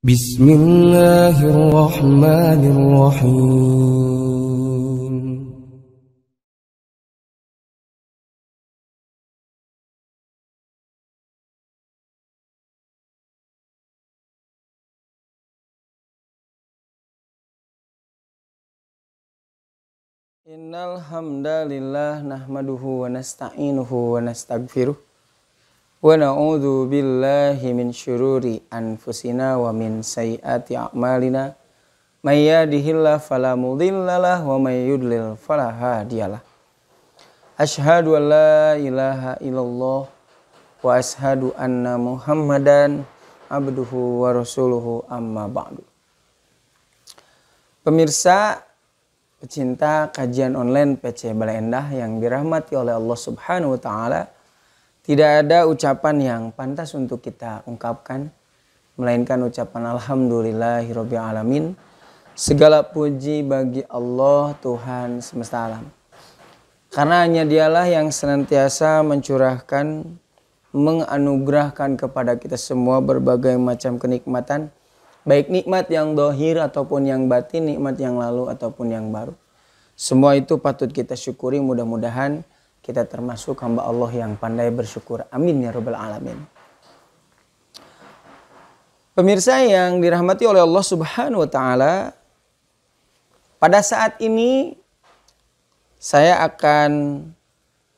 Bismillahirrahmanirrahim. Innal hamdalillah nahmaduhu wa nasta'inuhu wa nastaghfiruh wa na'udzu billahi min syururi anfusina wa min sayyiati a'malina may yahdihillahu fala mudhillalah wa may yudlil fala hadiyalah. Asyhadu an la ilaha illallah wa asyhadu anna Muhammadan abduhu wa rasuluhu amma ba'du. Pemirsa pecinta kajian online PC Balai Endah yang dirahmati oleh Allah Subhanahu wa taala, tidak ada ucapan yang pantas untuk kita ungkapkan melainkan ucapan alhamdulillahirabbil alamin. Segala puji bagi Allah Tuhan semesta alam. Karena hanya Dialah yang senantiasa mencurahkan, menganugerahkan kepada kita semua berbagai macam kenikmatan, baik nikmat yang dohir ataupun yang batin, nikmat yang lalu ataupun yang baru. Semua itu patut kita syukuri, mudah-mudahan kita termasuk hamba Allah yang pandai bersyukur. Amin ya rabbal alamin. Pemirsa yang dirahmati oleh Allah Subhanahu wa taala, pada saat ini saya akan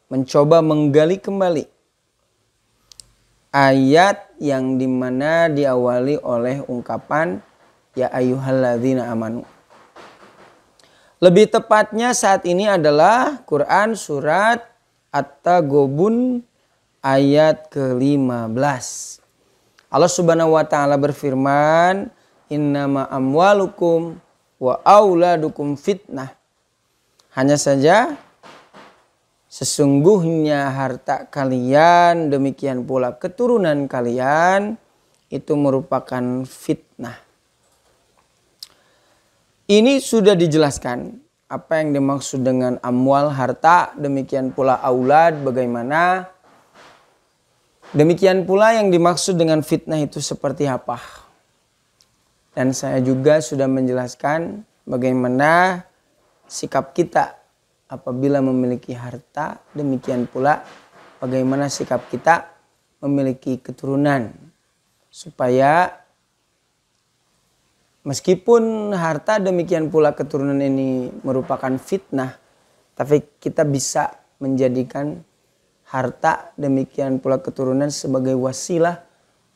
mencoba menggali kembali ayat yang dimana diawali oleh ungkapan ya ayyuhalladzina amanu. Lebih tepatnya saat ini adalah Quran surat At-Taghabun ayat ke-15. Allah Subhanahu wa taala berfirman, innama amwalukum wa auladukum fitnah. Hanya saja sesungguhnya harta kalian, demikian pula keturunan kalian itu merupakan fitnah. Ini sudah dijelaskan apa yang dimaksud dengan amwal, harta, demikian pula aulad, bagaimana. Demikian pula yang dimaksud dengan fitnah itu seperti apa. Dan saya juga sudah menjelaskan bagaimana sikap kita apabila memiliki harta, demikian pula bagaimana sikap kita memiliki keturunan. Supaya meskipun harta demikian pula keturunan ini merupakan fitnah, tapi kita bisa menjadikan harta demikian pula keturunan sebagai wasilah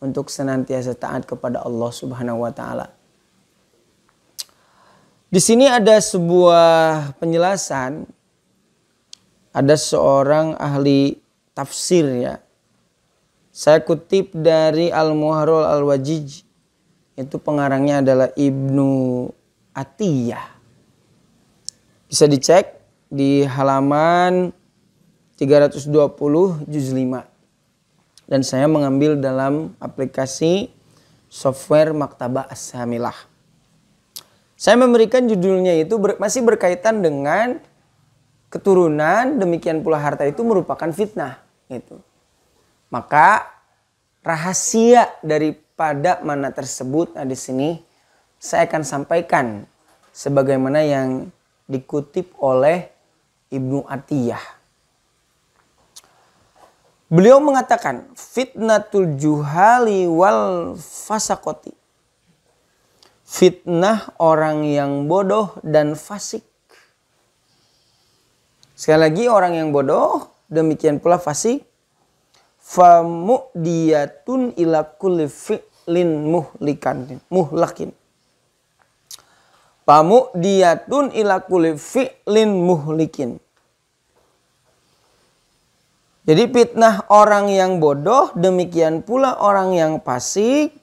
untuk senantiasa taat kepada Allah Subhanahu wa taala. Di sini ada sebuah penjelasan. Ada seorang ahli tafsir ya. Saya kutip dari Al-Muharrar Al-Wajij. Itu pengarangnya adalah Ibnu Atiyah. Bisa dicek di halaman 320 juz 5. Dan saya mengambil dalam aplikasi software Maktabah As-Hamilah. Saya memberikan judulnya itu masih berkaitan dengan keturunan, demikian pula harta itu merupakan fitnah. Gitu. Maka rahasia daripada mana tersebut di sini saya akan sampaikan sebagaimana yang dikutip oleh Ibnu Atiyah. Beliau mengatakan fitnatul juhali wal fasaqoti. Fitnah orang yang bodoh dan fasik. Sekali lagi, orang yang bodoh, demikian pula fasik. Famu'diyatun ila kulli fi'lin muhlakin. Famu'diyatun ila kulli fi'lin muhlikin. Jadi fitnah orang yang bodoh, demikian pula orang yang fasik,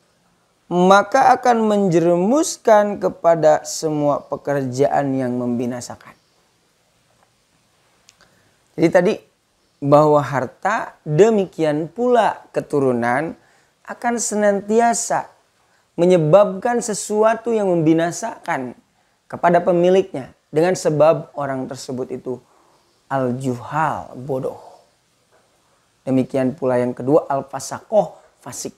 maka akan menjerumuskan kepada semua pekerjaan yang membinasakan. Jadi tadi bahwa harta demikian pula keturunan akan senantiasa menyebabkan sesuatu yang membinasakan kepada pemiliknya dengan sebab orang tersebut itu al-juhal, bodoh. Demikian pula yang kedua al-fasaqoh, fasik.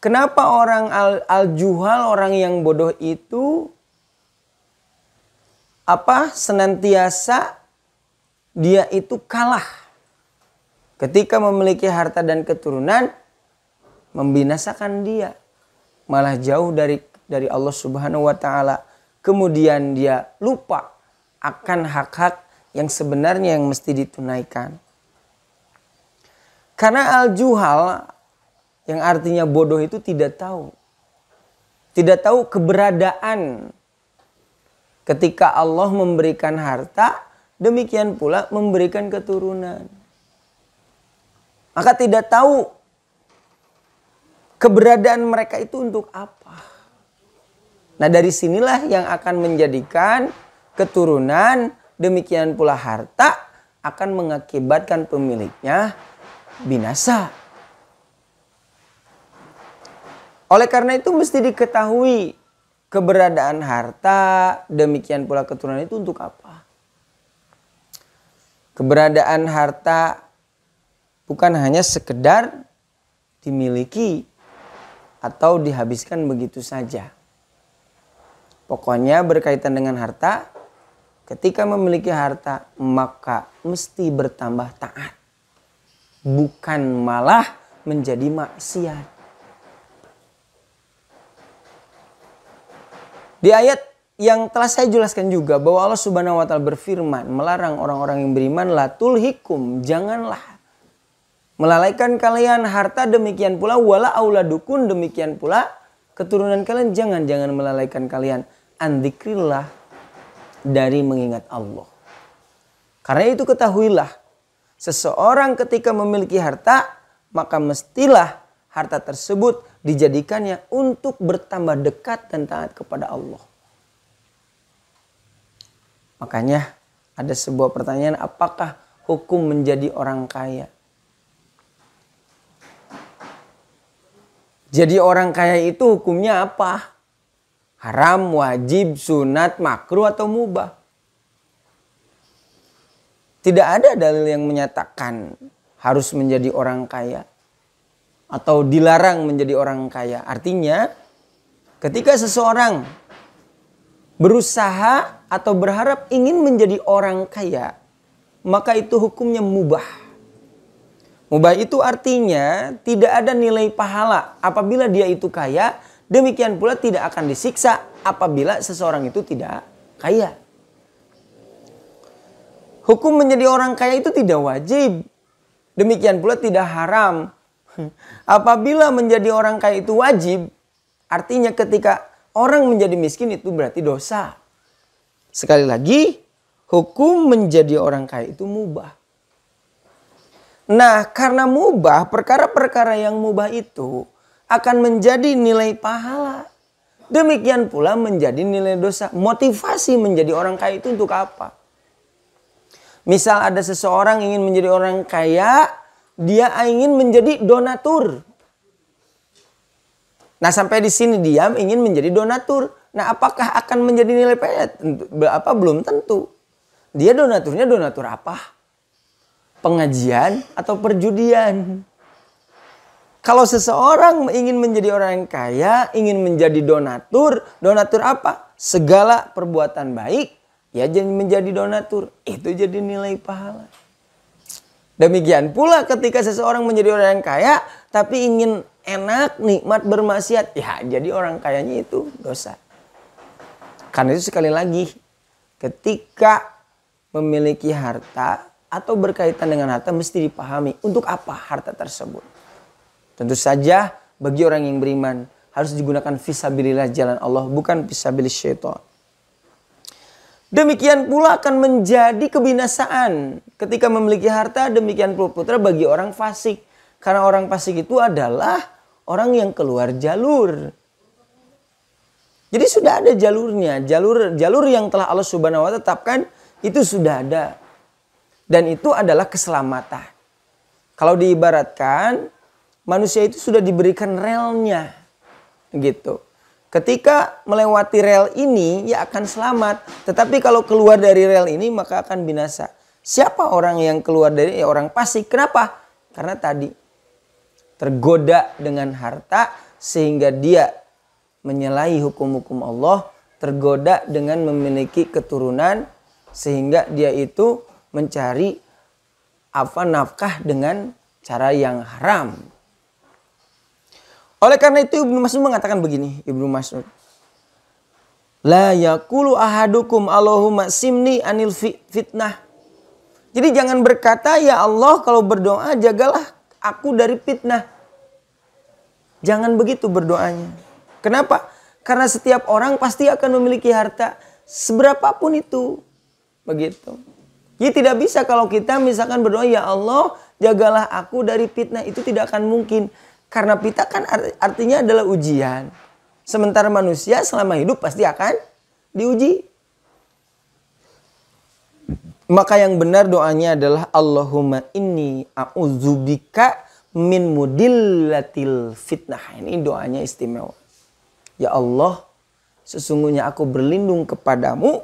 Kenapa orang al-juhal, orang yang bodoh itu senantiasa dia itu kalah ketika memiliki harta dan keturunan, membinasakan dia, malah jauh dari Allah Subhanahu wa taala. Kemudian dia lupa akan hak-hak yang sebenarnya yang mesti ditunaikan. Karena al-juhal yang artinya bodoh itu tidak tahu keberadaan ketika Allah memberikan harta, demikian pula memberikan keturunan. Maka tidak tahu keberadaan mereka itu untuk apa. Nah, dari sinilah yang akan menjadikan keturunan, demikian pula harta akan mengakibatkan pemiliknya binasa. Oleh karena itu mesti diketahui keberadaan harta, demikian pula keturunan itu untuk apa. Keberadaan harta bukan hanya sekedar dimiliki atau dihabiskan begitu saja. Pokoknya berkaitan dengan harta, ketika memiliki harta maka mesti bertambah taat. Bukan malah menjadi maksiat. Di ayat yang telah saya jelaskan juga bahwa Allah Subhanahu wa taala berfirman melarang orang-orang yang beriman, la tulhikum, janganlah melalaikan kalian harta, demikian pula wala auladukum, demikian pula keturunan kalian, jangan melalaikan kalian an dzikrillah, dari mengingat Allah. Karena itu ketahuilah, seseorang ketika memiliki harta maka mestilah harta tersebut dijadikannya untuk bertambah dekat dan taat kepada Allah. Makanya ada sebuah pertanyaan, apakah hukum menjadi orang kaya? Jadi orang kaya itu hukumnya apa? Haram, wajib, sunat, makruh atau mubah? Tidak ada dalil yang menyatakan harus menjadi orang kaya atau dilarang menjadi orang kaya. Artinya ketika seseorang berusaha atau berharap ingin menjadi orang kaya, maka itu hukumnya mubah. Mubah itu artinya tidak ada nilai pahala apabila dia itu kaya, demikian pula tidak akan disiksa apabila seseorang itu tidak kaya. Hukum menjadi orang kaya itu tidak wajib, demikian pula tidak haram. Apabila menjadi orang kaya itu wajib, artinya ketika orang menjadi miskin itu berarti dosa. Sekali lagi, hukum menjadi orang kaya itu mubah. Nah, karena mubah, perkara-perkara yang mubah itu akan menjadi nilai pahala. Demikian pula menjadi nilai dosa. Motivasi menjadi orang kaya itu untuk apa? Misal ada seseorang ingin menjadi orang kaya, dia ingin menjadi donatur. Nah, sampai di sini dia ingin menjadi donatur. Nah, apakah akan menjadi nilai pahala? Belum tentu. Dia donaturnya donatur apa? Pengajian atau perjudian? Kalau seseorang ingin menjadi orang kaya, ingin menjadi donatur, donatur apa? Segala perbuatan baik, ya jadi menjadi donatur. Itu jadi nilai pahala. Demikian pula ketika seseorang menjadi orang yang kaya tapi ingin enak, nikmat, bermaksiat, ya jadi orang kayanya itu dosa. Karena itu sekali lagi, ketika memiliki harta atau berkaitan dengan harta mesti dipahami untuk apa harta tersebut. Tentu saja bagi orang yang beriman harus digunakan fisabilillah, jalan Allah, bukan fisabilis syaitan. Demikian pula akan menjadi kebinasaan ketika memiliki harta, demikian pula putra bagi orang fasik. Karena orang fasik itu adalah orang yang keluar jalur. Jadi sudah ada jalurnya, jalur yang telah Allah Subhanahu wa taala tetapkan itu sudah ada. Dan itu adalah keselamatan. Kalau diibaratkan, manusia itu sudah diberikan relnya. Gitu. Ketika melewati rel ini, ya akan selamat. Tetapi kalau keluar dari rel ini, maka akan binasa. Siapa orang yang keluar dari orang fasik? Kenapa? Karena tadi tergoda dengan harta sehingga dia menyalahi hukum-hukum Allah, tergoda dengan memiliki keturunan sehingga dia itu mencari nafkah dengan cara yang haram. Oleh karena itu Ibnu Mas'ud mengatakan begini, Ibnu Mas'ud, la yaqulu ahadukum Allahumma simni anil fitnah. Jadi jangan berkata, ya Allah kalau berdoa jagalah aku dari fitnah. Jangan begitu berdoanya. Kenapa? Karena setiap orang pasti akan memiliki harta seberapapun itu. Begitu. Jadi tidak bisa kalau kita misalkan berdoa, ya Allah jagalah aku dari fitnah. Itu tidak akan mungkin. Karena fitnah kan artinya adalah ujian. Sementara manusia selama hidup pasti akan diuji. Maka yang benar doanya adalah Allahumma inni a'udzubika min mudillatil fitnah. Ini doanya istimewa. Ya Allah, sesungguhnya aku berlindung kepadamu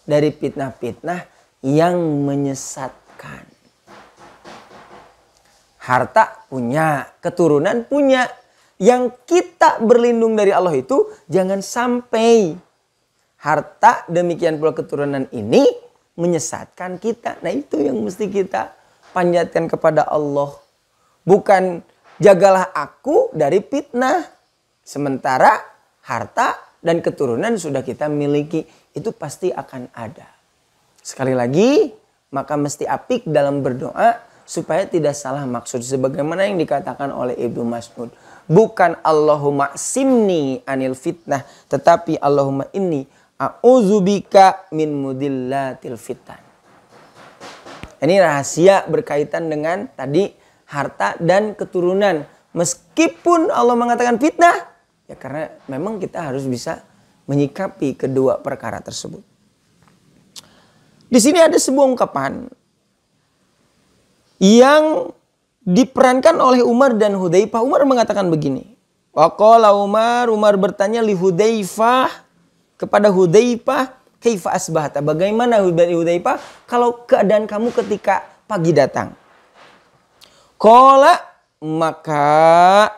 dari fitnah-fitnah yang menyesatkan. Harta punya, keturunan punya. Yang kita berlindung dari Allah itu jangan sampai harta demikian pula keturunan ini menyesatkan kita. Nah itu yang mesti kita panjatkan kepada Allah. Bukan jagalah aku dari fitnah. Sementara harta dan keturunan sudah kita miliki. Itu pasti akan ada. Sekali lagi, maka mesti apik dalam berdoa supaya tidak salah maksud. Sebagaimana yang dikatakan oleh Ibnu Mas'ud. Bukan Allahumma simni anil fitnah. Tetapi Allahumma inni a'udzubika min mudillatil fitnah. Ini rahasia berkaitan dengan tadi harta dan keturunan. Meskipun Allah mengatakan fitnah, ya karena memang kita harus bisa menyikapi kedua perkara tersebut. Di sini ada sebuah ungkapan yang diperankan oleh Umar dan Hudzaifah. Umar mengatakan begini. Waqala Umar bertanya li Hudzaifah, kepada Hudzaifah, kaifa asbahta? Bagaimana Hudzaifah kalau keadaan kamu ketika pagi datang? Qala, maka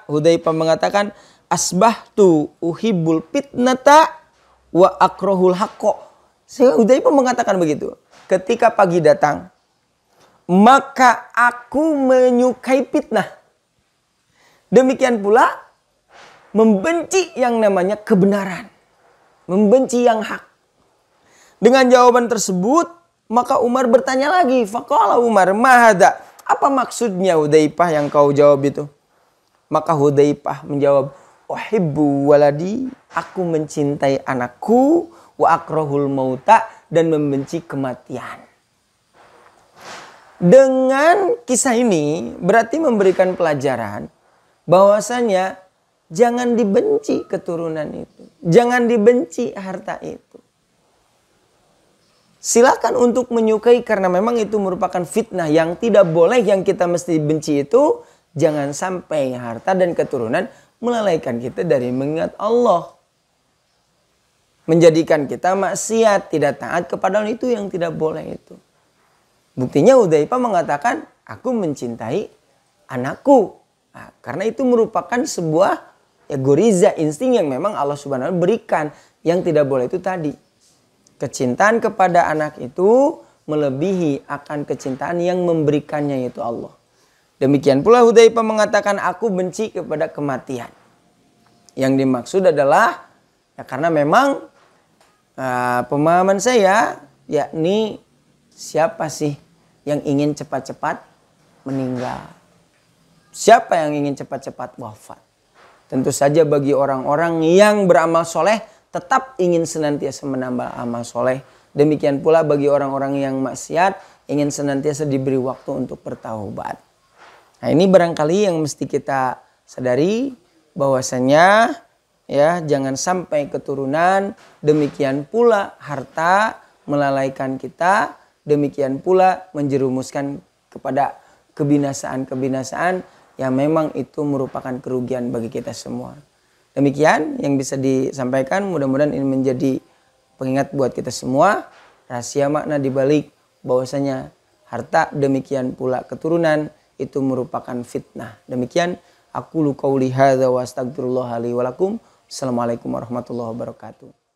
Hudzaifah mengatakan, asbahtu uhibbul fitnata wa akrahul haqqo. Hudzaifah mengatakan begitu. Ketika pagi datang, maka aku menyukai fitnah. Demikian pula membenci yang namanya kebenaran. Membenci yang hak. Dengan jawaban tersebut, maka Umar bertanya lagi. Faqala Umar, mahada? Apa maksudnya Hudzaifah yang kau jawab itu? Maka Hudzaifah menjawab, uhibbu waladi, aku mencintai anakku, wa akrahul mauta, dan membenci kematian. Dengan kisah ini berarti memberikan pelajaran bahwasanya jangan dibenci keturunan itu. Jangan dibenci harta itu. Silakan untuk menyukai karena memang itu merupakan fitnah yang tidak boleh. Yang kita mesti benci itu jangan sampai harta dan keturunan melalaikan kita dari mengingat Allah. Menjadikan kita maksiat, tidak taat kepada Allah, itu yang tidak boleh itu. Buktinya Hudzaifah mengatakan, aku mencintai anakku. Nah, karena itu merupakan sebuah goriza, insting yang memang Allah Subhanahu wa Ta'ala berikan. Yang tidak boleh itu tadi. Kecintaan kepada anak itu melebihi akan kecintaan yang memberikannya, yaitu Allah. Demikian pula Hudzaifah mengatakan, aku benci kepada kematian. Yang dimaksud adalah, ya karena memang pemahaman saya, yakni siapa sih yang ingin cepat-cepat meninggal? Siapa yang ingin cepat-cepat wafat? Tentu saja bagi orang-orang yang beramal soleh tetap ingin senantiasa menambah amal soleh. Demikian pula bagi orang-orang yang maksiat ingin senantiasa diberi waktu untuk bertaubat. Nah ini barangkali yang mesti kita sadari bahwasanya ya jangan sampai keturunan, demikian pula harta melalaikan kita, demikian pula menjerumuskan kepada kebinasaan-kebinasaan yang memang itu merupakan kerugian bagi kita semua. Demikian yang bisa disampaikan, mudah-mudahan ini menjadi pengingat buat kita semua. Rahasia makna dibalik bahwasanya harta demikian pula keturunan itu merupakan fitnah. Demikian Aqulu qauli hadza wa astaghfirullah li wa lakum. Assalamualaikum warahmatullahi wabarakatuh.